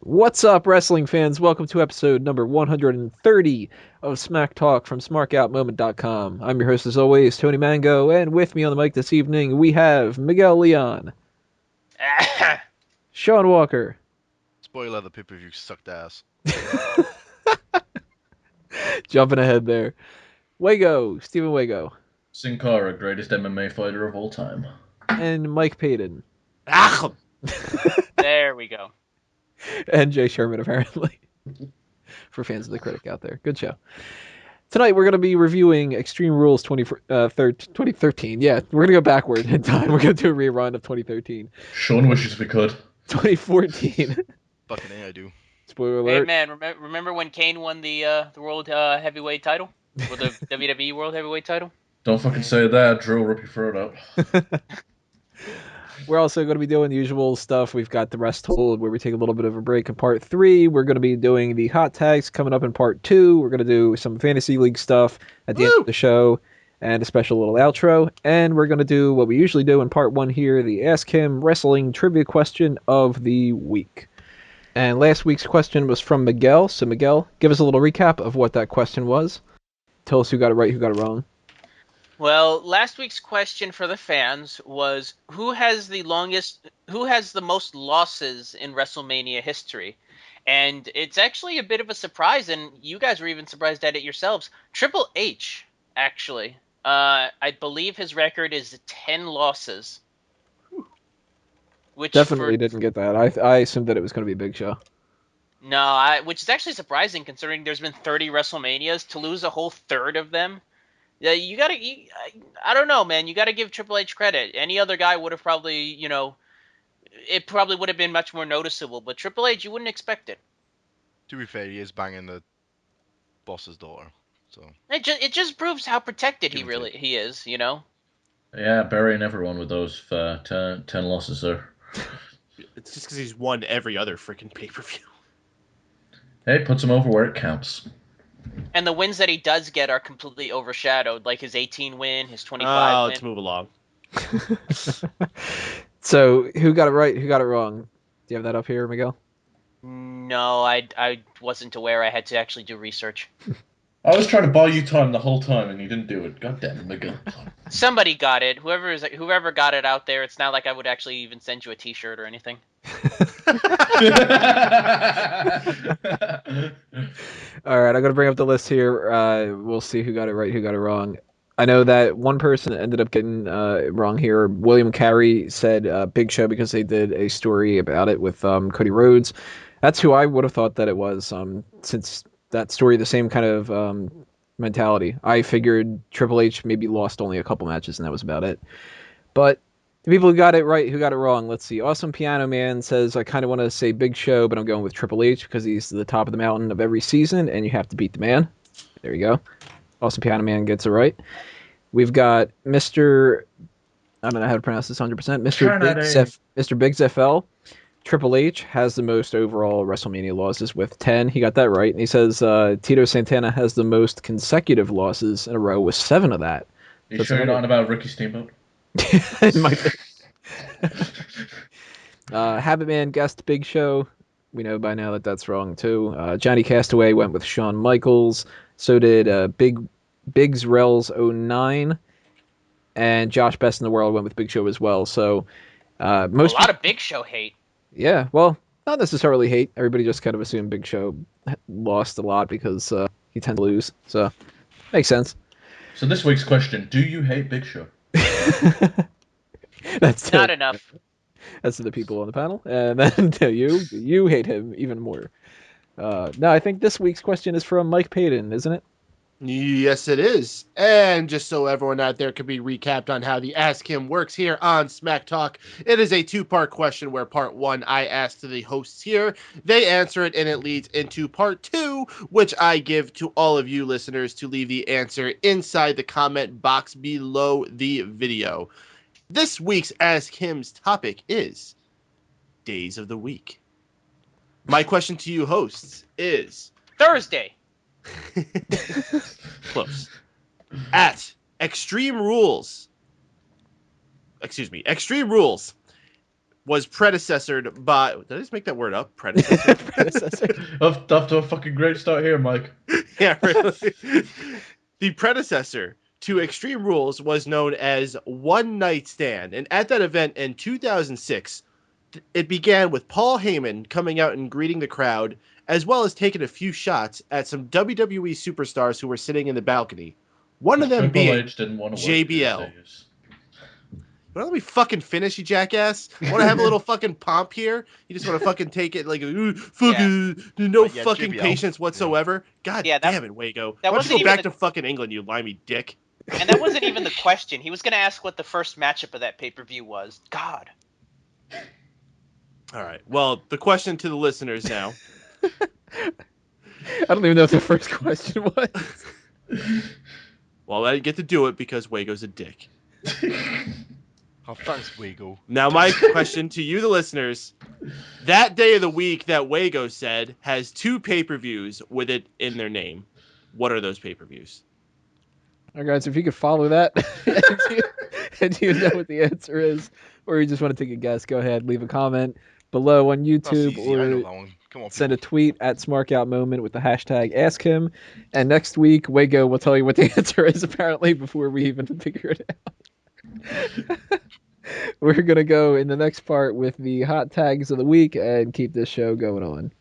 What's up, wrestling fans? Welcome to episode number 130 of Smack Talk from SmarkOutMoment.com. I'm your host, as always, Tony Mango, and with me on the mic this evening, we have Miguel Leon, Sean Walker, Spoiler, the pay-per-view sucked ass. jumping ahead there, Wago, Stephen Wago, Sin Cara, greatest MMA fighter of all time. and Mike Payton, There we go. and Jay Sherman, apparently, for fans of the Critic out there. Good show. Tonight, we're going to be reviewing Extreme Rules 2013. Yeah, we're going to go backward in time. We're going to do a rerun of 2013. Sean wishes we could. 2014. Fucking A, I do. Spoiler Hey alert. man, remember when Kane won the world heavyweight title, or the WWE world heavyweight title? Don't fucking say that, Drew will rip your throat out. We're also going to be doing the usual stuff. We've got the rest hold where we take a little bit of a break in part 3. We're going to be doing the hot tags coming up in part 2. We're going to do some fantasy league stuff at the end of the show and a special little outro. And we're going to do what we usually do in part 1 here, the Ask Him Wrestling Trivia Question of the Week. And last week's question was from Miguel. So Miguel, give us a little recap of what that question was. Tell us who got it right, who got it wrong. Well, last week's question for the fans was who has the most losses in WrestleMania history? And it's actually a bit of a surprise, and you guys were even surprised at it yourselves. Triple H, actually. I believe his record is 10 losses. Which Definitely didn't get that. I assumed that it was going to be Big Show. No, which is actually surprising considering there's been 30 WrestleManias. To lose a whole third of them, yeah, I don't know, man. You gotta give Triple H credit. Any other guy would have probably, it probably would have been much more noticeable. But Triple H, you wouldn't expect it. To be fair, he is banging the boss's daughter, so. It just proves how protected Give and he is. Yeah, burying everyone with those 10 losses there. It's just because he's won every other freaking pay-per-view. Hey, puts him over where it counts. And the wins that he does get are completely overshadowed, like his 18 win, his 25 win. Let's move along. So, who got it right, who got it wrong? Do you have that up here, Miguel? No, I wasn't aware. I had to actually do research. I was trying to buy you time the whole time and you didn't do it. God damn it, Miguel. Somebody got it. Whoever got it out there. It's not like I would actually even send you a T-shirt or anything. All right, I'm going to bring up the list here. We'll see who got it right, who got it wrong. I know that one person ended up getting wrong here. William Carey said Big Show because they did a story about it with Cody Rhodes. That's who I would have thought that it was, since that story, the same kind of mentality. I figured Triple H maybe lost only a couple matches, and that was about it. But the people who got it right, who got it wrong, let's see. Awesome Piano Man says, I kind of want to say Big Show, but I'm going with Triple H because he's the top of the mountain of every season, and you have to beat the man. There you go. Awesome Piano Man gets it right. We've got Mr. I don't know how to pronounce this 100%. Mr. Big Zefl. Triple H has the most overall WrestleMania losses with 10. He got that right. And he says Tito Santana has the most consecutive losses in a row with 7 of that. You sure you're not on about Ricky Steamboat? It might be. Habit Man guessed Big Show. We know by now that that's wrong too. Johnny Castaway went with Shawn Michaels. So did Biggs Rells 09. And Josh Best in the World went with Big Show as well. So A lot of Big Show hate. Yeah, well, not necessarily hate. Everybody just kind of assumed Big Show lost a lot because he tends to lose. So, makes sense. So this week's question, do you hate Big Show? That's not enough. That's to the people on the panel. And then to you hate him even more. No, I think this week's question is from Mike Payton, isn't it? Yes, it is. And just so everyone out there can be recapped on how the Ask Him works here on Smack Talk, it is a 2-part question where part 1 I ask to the hosts here. They answer it, and it leads into part 2, which I give to all of you listeners to leave the answer inside the comment box below the video. This week's Ask Him's topic is Days of the Week. My question to you hosts is... Thursday. Close. At Extreme Rules. was predecessored by. Did I just make that word up? Predecessor. Predecessor. Off to a fucking great start here, Mike. Yeah, really. The predecessor to Extreme Rules was known as One Night Stand, and at that event in 2006, it began with Paul Heyman coming out and greeting the crowd, as well as taking a few shots at some WWE superstars who were sitting in the balcony. One of them Triple being H didn't want to JBL. work these days. You want to let me fucking finish, you jackass? Want to have a little fucking pomp here? You just want to fucking take it like, fucking, no But yeah, fucking JBL. patience whatsoever? God Yeah, that- damn it, Wago. that Why don't wasn't you go even back to fucking England, you limey dick? And that wasn't even the question. He was going to ask what the first matchup of that pay-per-view was. God. All right. Well, the question to the listeners now. I don't even know what the first question was. Well, I didn't get to do it because Wago's a dick. Oh, thanks, Wago. Now, my question to you, the listeners. That day of the week that Wago said has 2 pay-per-views with it in their name. What are those pay-per-views? All right, guys, if you could follow that and you know what the answer is, or you just want to take a guess, go ahead, leave a comment below on That's YouTube easy. I know or that one. Come on, send a people. tweet at SmarkOutMoment with the hashtag AskHim. And next week, Wago will tell you what the answer is, apparently, before we even figure it out. We're going to go in the next part with the hot tags of the week and keep this show going on.